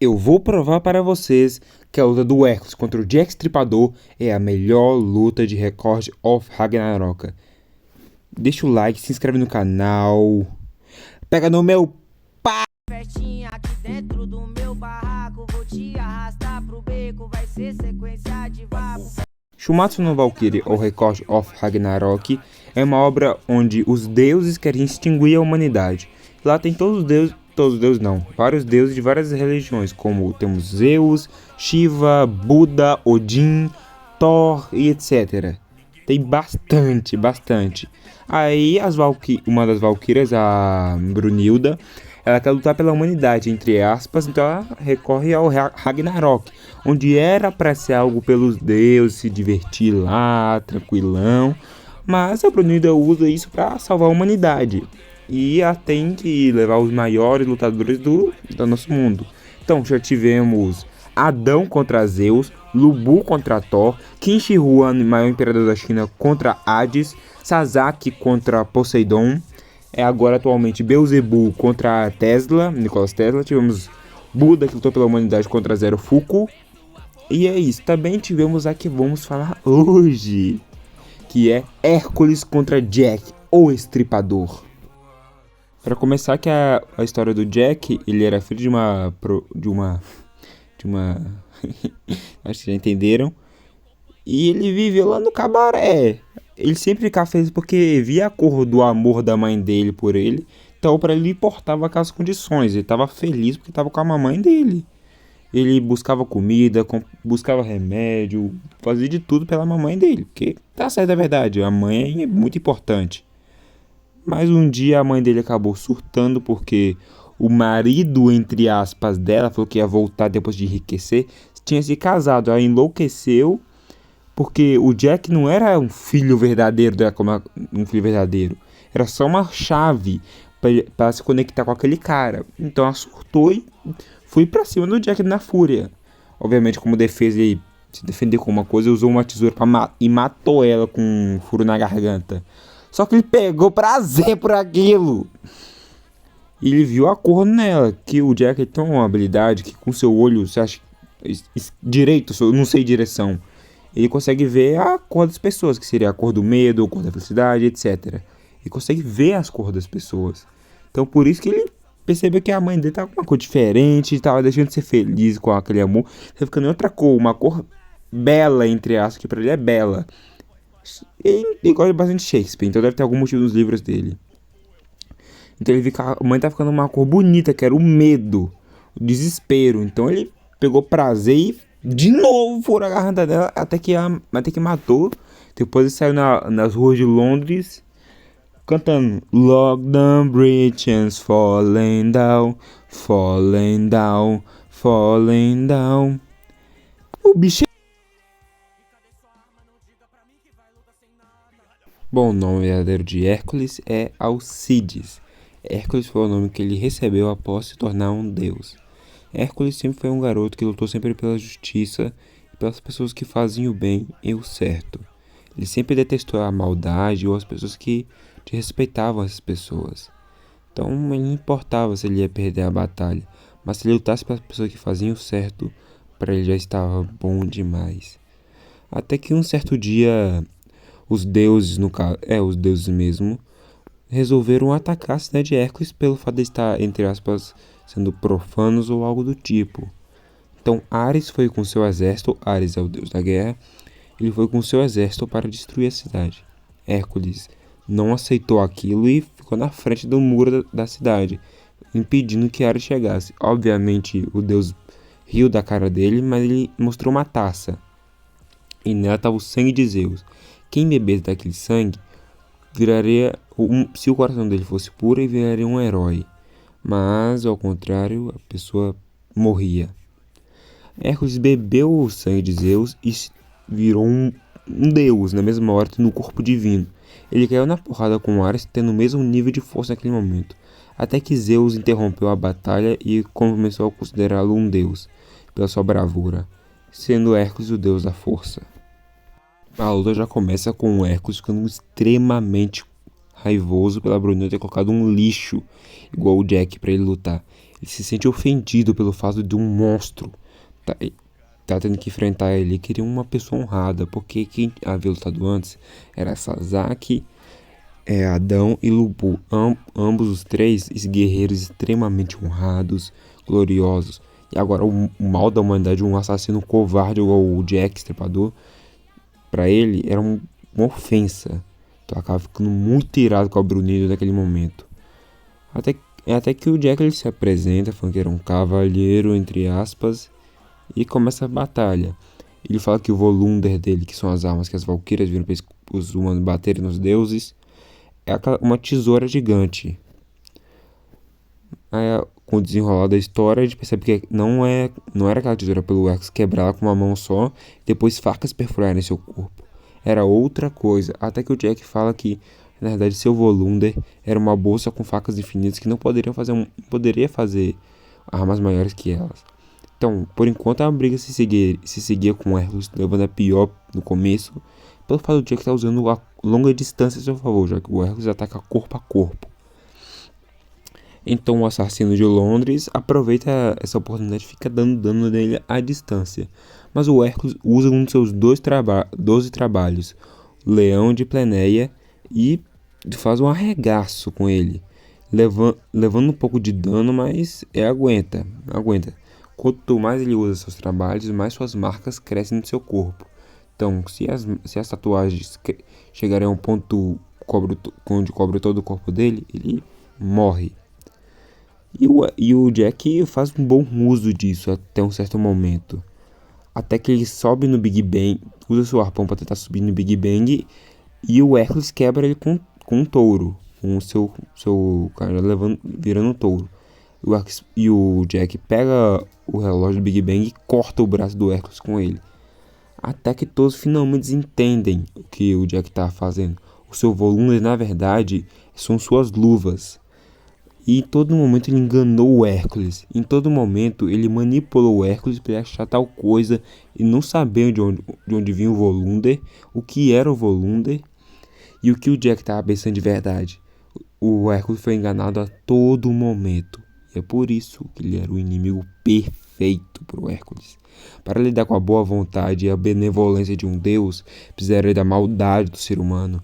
Eu vou provar para vocês que a luta do Hércules contra o Jack Stripador é a melhor luta de Record of Ragnarok. Deixa o like, se inscreve no canal. Pega no meu Festinha aqui dentro do meu barraco, vou te arrastar pro beco, vai ser sequência de vapo. Shumatsu no Valkyrie ou Record of Ragnarok é uma obra onde os deuses querem extinguir a humanidade. Lá tem vários deuses de várias religiões, como temos Zeus, Shiva, Buda, Odin, Thor e etc. Tem bastante. Aí uma das Valquírias, a Brunilda, ela quer lutar pela humanidade, entre aspas, então ela recorre ao Ragnarok, onde era para ser algo pelos deuses, se divertir lá, tranquilão, mas a Brunilda usa isso para salvar a humanidade. E ela tem que levar os maiores lutadores do nosso mundo. Então já tivemos Adão contra Zeus, Lubu contra Thor, Qin Shi Huang, maior imperador da China, contra Hades, Sasaki contra Poseidon. Agora atualmente Beelzebub contra Nikola Tesla. Tivemos Buda que lutou pela humanidade contra Zero Fuku. E é isso, também tivemos a que vamos falar hoje, que é Hércules contra Jack, o Estripador. Para começar, que a história do Jack, ele era filho de uma acho que já entenderam. E ele viveu lá no cabaré. Ele sempre ficava feliz porque via a cor do amor da mãe dele por ele. Então para ele não importava aquelas condições. Ele estava feliz porque estava com a mamãe dele. Ele buscava comida, buscava remédio, fazia de tudo pela mamãe dele. Porque tá certo, é verdade, a mãe é muito importante. Mas um dia a mãe dele acabou surtando porque o marido, entre aspas, dela, falou que ia voltar depois de enriquecer, tinha se casado. Ela enlouqueceu porque o Jack não era um filho verdadeiro, era só uma chave para se conectar com aquele cara. Então ela surtou e foi pra cima do Jack na fúria. Obviamente, como defesa, ele se defender com uma coisa, usou uma tesoura e matou ela com um furo na garganta. Só que ele pegou prazer por aquilo. E ele viu a cor nela, que o Jack tem uma habilidade que com seu olho, você acha direito, eu não sei direção, ele consegue ver a cor das pessoas, que seria a cor do medo, a cor da felicidade, etc. Ele consegue ver as cores das pessoas. Então por isso que ele percebeu que a mãe dele tava com uma cor diferente, estava deixando de ser feliz com aquele amor, tá ficando em outra cor, uma cor bela, entre aspas, que pra ele é bela. Ele gosta bastante de Shakespeare, então deve ter algum motivo nos livros dele. Então ele viu que a mãe tá ficando uma cor bonita, que era o medo, o desespero. Então ele pegou prazer e de novo furou a garganta dela até que matou. Depois ele saiu nas ruas de Londres cantando Lockdown Bridges falling down, falling down, falling down. O bicho. Bom, o nome verdadeiro de Hércules é Alcides. Hércules foi o nome que ele recebeu após se tornar um deus. Hércules sempre foi um garoto que lutou sempre pela justiça e pelas pessoas que faziam o bem e o certo. Ele sempre detestou a maldade ou as pessoas que desrespeitavam essas pessoas. Então ele não importava se ele ia perder a batalha, mas se ele lutasse pelas pessoas que faziam o certo, para ele já estava bom demais. Até que um certo dia os deuses, os deuses mesmo, resolveram atacar a cidade de Hércules pelo fato de estar, entre aspas, sendo profanos ou algo do tipo. Então Ares foi com seu exército, Ares é o deus da guerra, ele foi com seu exército para destruir a cidade. Hércules não aceitou aquilo e ficou na frente do muro da cidade, impedindo que Ares chegasse. Obviamente o deus riu da cara dele, mas ele mostrou uma taça, e nela estava o sangue de Zeus. Quem bebesse daquele sangue se o coração dele fosse puro, ele viraria um herói. Mas, ao contrário, a pessoa morria. Hércules bebeu o sangue de Zeus e virou um deus, na mesma hora, tendo um corpo divino. Ele caiu na porrada com Ares, tendo o mesmo nível de força naquele momento. Até que Zeus interrompeu a batalha e começou a considerá-lo um deus, pela sua bravura, sendo Hércules o deus da força. A luta já começa com o Hércules ficando extremamente raivoso pela Brunilda ter colocado um lixo igual o Jack para ele lutar. Ele se sente ofendido pelo fato de um monstro tá tendo que enfrentar ele. Ele queria uma pessoa honrada, porque quem havia lutado antes era Sasaki, Adão e Lubu, ambos os três guerreiros extremamente honrados, gloriosos. E agora o mal da humanidade, um assassino covarde igual o Jack Estripador, pra ele era uma ofensa. Então acaba ficando muito irado com a Brunilda naquele momento. Até que o Jack ele se apresenta, falando que era um cavalheiro, entre aspas, e começa a batalha. Ele fala que o Volunder dele, que são as armas que as Valquírias viram para os humanos baterem nos deuses, é uma tesoura gigante. Aí, com o desenrolar da história, a gente percebe que não era aquela tesoura pelo Hércules quebrar com uma mão só e depois facas perfurarem seu corpo. Era outra coisa, até que o Jack fala que, na verdade, seu Volunder era uma bolsa com facas infinitas que não poderia fazer armas maiores que elas. Então, por enquanto, a briga se seguia com o Hércules, levando a pior no começo, pelo fato do Jack estar usando a longa distância a seu favor, já que o Hércules ataca corpo a corpo. Então o assassino de Londres aproveita essa oportunidade e fica dando dano nele à distância. Mas o Hércules usa um de seus 12 trabalhos, Leão de Plenéia, e faz um arregaço com ele, levando um pouco de dano, mas aguenta. Quanto mais ele usa seus trabalhos, mais suas marcas crescem no seu corpo. Então, se as tatuagens chegarem a um ponto onde cobre todo o corpo dele, ele morre. E o Jack faz um bom uso disso até um certo momento. Até que ele sobe no Big Bang, usa seu arpão para tentar subir no Big Bang, e o Hércules quebra ele com um touro, com o seu cara virando um touro. E o Jack pega o relógio do Big Bang e corta o braço do Hércules com ele. Até que todos finalmente entendem o que o Jack está fazendo. O seu volume, na verdade, são suas luvas. E em todo momento ele enganou o Hércules. Em todo momento ele manipulou o Hércules para ele achar tal coisa e não saber de onde vinha o Volunder, o que era o Volunder e o que o Jack estava pensando de verdade. O Hércules foi enganado a todo momento. E é por isso que ele era o inimigo perfeito para o Hércules. Para lidar com a boa vontade e a benevolência de um deus, precisaria da maldade do ser humano.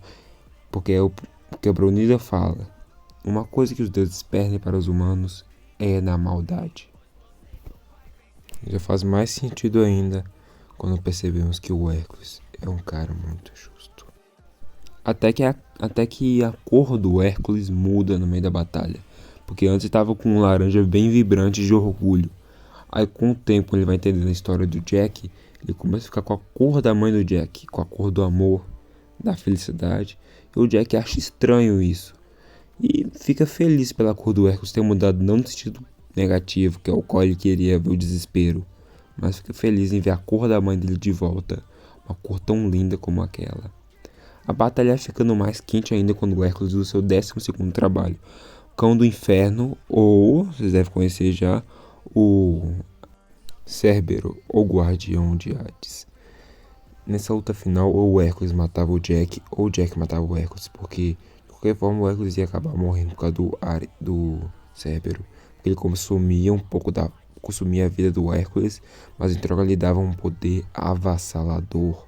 Porque a Brunilda fala: uma coisa que os deuses perdem para os humanos é na maldade. Já faz mais sentido ainda quando percebemos que o Hércules é um cara muito justo. Até que a cor do Hércules muda no meio da batalha. Porque antes estava com um laranja bem vibrante de orgulho. Aí com o tempo ele vai entendendo a história do Jack, ele começa a ficar com a cor da mãe do Jack, com a cor do amor, da felicidade. E o Jack acha estranho isso. E fica feliz pela cor do Hércules ter mudado, não no sentido negativo, que é o qual ele queria ver o desespero, mas fica feliz em ver a cor da mãe dele de volta, uma cor tão linda como aquela. A batalha vai ficando mais quente ainda quando o Hércules usa o seu 12º trabalho, Cão do Inferno, ou, vocês devem conhecer já, o Cérbero, ou Guardião de Hades. Nessa luta final, ou o Hércules matava o Jack, ou o Jack matava o Hércules, porque de qualquer forma o Hércules ia acabar morrendo por causa do Cérbero. Ele consumia a vida do Hércules, mas em troca lhe dava um poder avassalador.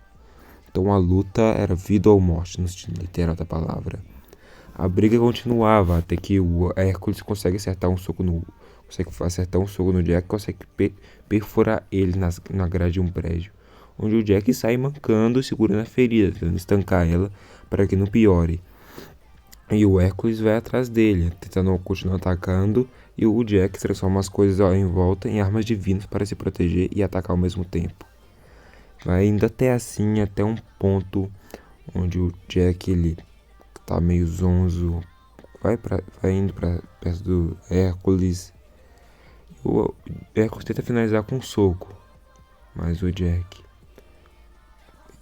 Então a luta era vida ou morte, no sentido literal da palavra. A briga continuava até que o Hércules consegue acertar um soco no Jack, consegue perfurar ele na grade de um prédio, onde o Jack sai mancando, segurando a ferida, tentando estancar ela para que não piore. E o Hércules vai atrás dele, tentando continuar atacando, e o Jack transforma as coisas em volta em armas divinas para se proteger e atacar ao mesmo tempo. Vai indo até um ponto onde o Jack ele tá meio zonzo, vai indo para perto do Hércules. O Hércules tenta finalizar com um soco, mas o Jack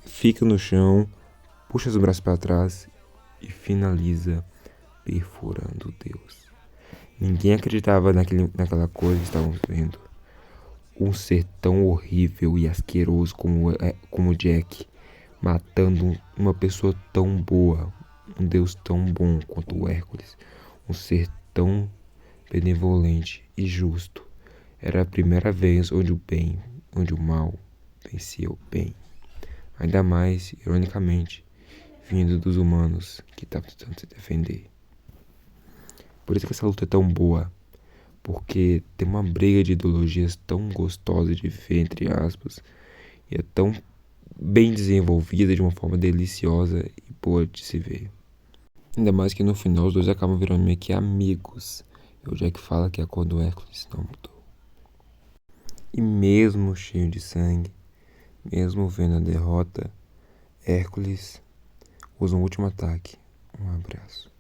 fica no chão, puxa os braços para trás e finaliza perfurando Deus. Ninguém acreditava naquela coisa que estavam vendo. Um ser tão horrível e asqueroso como Jack, matando uma pessoa tão boa, um deus tão bom quanto o Hércules, um ser tão benevolente e justo. Era a primeira vez onde o mal vencia o bem. Ainda mais, ironicamente, vindo dos humanos que estavam tentando se defender. Por isso que essa luta é tão boa, porque tem uma briga de ideologias tão gostosa de ver, entre aspas, e é tão bem desenvolvida de uma forma deliciosa e boa de se ver. Ainda mais que no final os dois acabam virando meio que amigos. E o Jack fala que a cor do Hércules não mudou. E mesmo cheio de sangue, mesmo vendo a derrota, Hércules usa um último ataque, um abraço.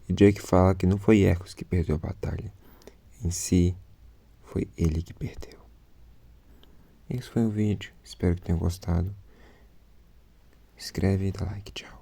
E Jack fala que não foi Hércules que perdeu a batalha. Em si, foi ele que perdeu. Esse foi o vídeo. Espero que tenham gostado. Inscreve e dá like. Tchau.